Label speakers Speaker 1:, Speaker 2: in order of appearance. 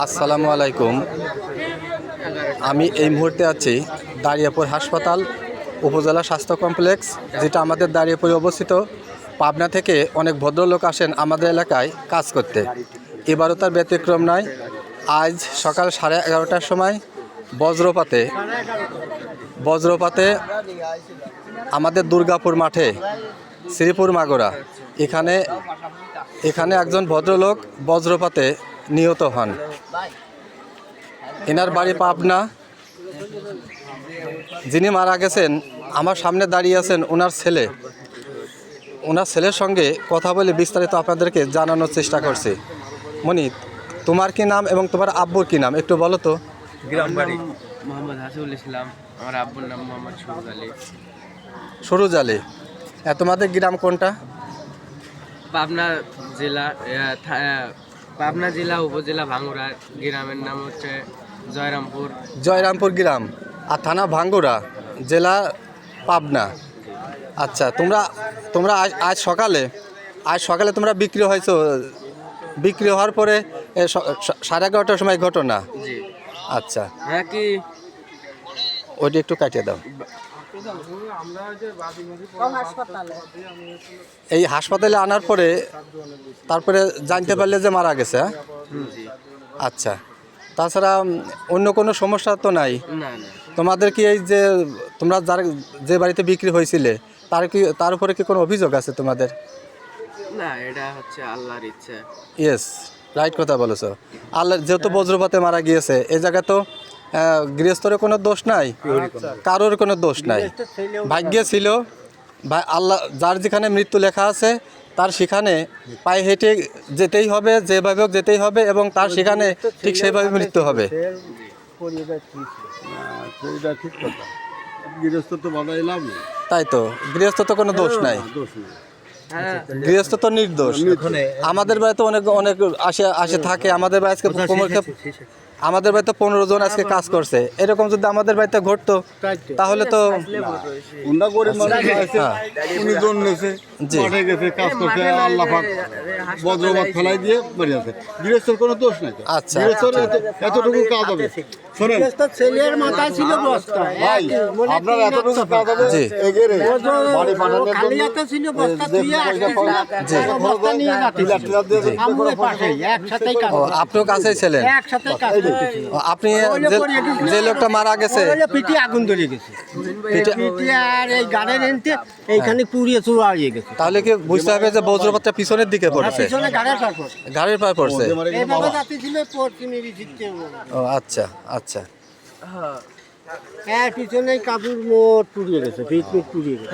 Speaker 1: আসসালামু আলাইকুম। আমি এই মুহূর্তে আছি দাঁড়িয়াপুর হাসপাতাল উপজেলা স্বাস্থ্য কমপ্লেক্স, যেটা আমাদের দাঁড়িয়াপুরে অবস্থিত। পাবনা থেকে অনেক ভদ্রলোক আসেন আমাদের এলাকায় কাজ করতে, এবারও তার ব্যতিক্রম নয়। আজ সকাল 11:30টার সময় বজ্রপাতে আমাদের দুর্গাপুর মাঠে শ্রীপুর মাগুরা এখানে একজন ভদ্রলোক বজ্রপাতে নিহত হন। এনার বাড়ি পাবনা। যিনি মারা গেছেন আমার সামনে দাঁড়িয়ে আছেন ওনার ছেলের সঙ্গে কথা বলে বিস্তারিত আপনাদেরকে জানানোর চেষ্টা করছি। মনি, তোমার কি নাম এবং তোমার আব্বুর কি নাম একটু বলো তো।
Speaker 2: গ্রাম বাড়ি মোহাম্মদ হাসিবুল ইসলাম, আমার আব্বুর নাম মোহাম্মদ
Speaker 1: সরুজ আলী। তোমাদের গ্রাম কোনটা?
Speaker 2: পাবনা জেলা উপজেলা ভাঙ্গুরা। গ্রামের নাম হচ্ছে
Speaker 1: জয়রামপুর গ্রাম, আর থানা ভাঙ্গুরা, জেলা পাবনা। আচ্ছা, তোমরা আজ সকালে তোমরা বিক্রি হওয়ার পরে 11:30টার সময় ঘটনা। আচ্ছা,
Speaker 2: কি
Speaker 1: ওইটা একটু কাটিয়ে দাও। এই হাসপাতালে আনার পরে তারপরে জানতে পারলে যে মারা গেছে। আচ্ছা, তাছাড়া অন্য কোনো সমস্যা তো নাই? তোমাদের কি এই যে তোমরা যে বাড়িতে বিক্রি হয়েছিলে তার উপরে কি কোনো অভিযোগ আছে তোমাদের?
Speaker 2: না, এটা হচ্ছে আল্লাহর ইচ্ছা।
Speaker 1: ইয়েস, রাইট কথা বলেছো। আল্লাহ যেহেতু বজ্রপাতে মারা গিয়েছে, এই জায়গায় তো গৃহস্থরের কোনো দোষ নাই, কারোর কোনো দোষ নাই। ভাগ্যে ছিল আল্লাহ, যার যেখানে মৃত্যু লেখা আছে তার সেখানে পায়ে হেঁটে যেতেই হবে, যেভাবে হোক যেতেই হবে, এবং তার সেখানে ঠিক সেইভাবে মৃত্যু হবে। তাই তো, গৃহস্থ তো কোনো দোষ নাই, গৃহস্থ তো নির্দোষ। আমাদের বাড়িতে অনেক আসে থাকে। আমাদের বাড়িতে 15 জন আজকে কাজ করছে। এরকম যদি আমাদের বাড়িতে ঘটতো তাহলে তো আচ্ছা,
Speaker 3: এতটুকু কাজ হবে। ছেলের মাথায় ছিল বস্তা, আপনার এতটুকু কাজ হবে।
Speaker 1: আপনিও কাছেই ছিলেন? আপনি যে লোকটা মারা গেছে
Speaker 3: পিঠে আগুন ধরে গেছে, আর এই গাড়ির এইখানে পুড়িয়ে চুড়িয়ে গেছে।
Speaker 1: তাহলে কি বুঝতে হবে যে বজ্রপাতটা পিছনের দিকে পড়েছে? গাড়ির পার পড়ছে। ও আচ্ছা আচ্ছা,
Speaker 3: হ্যাঁ, পিছনে কাপড় মোট পুড়িয়ে গেছে, পিঠ পুড়িয়ে গেছে।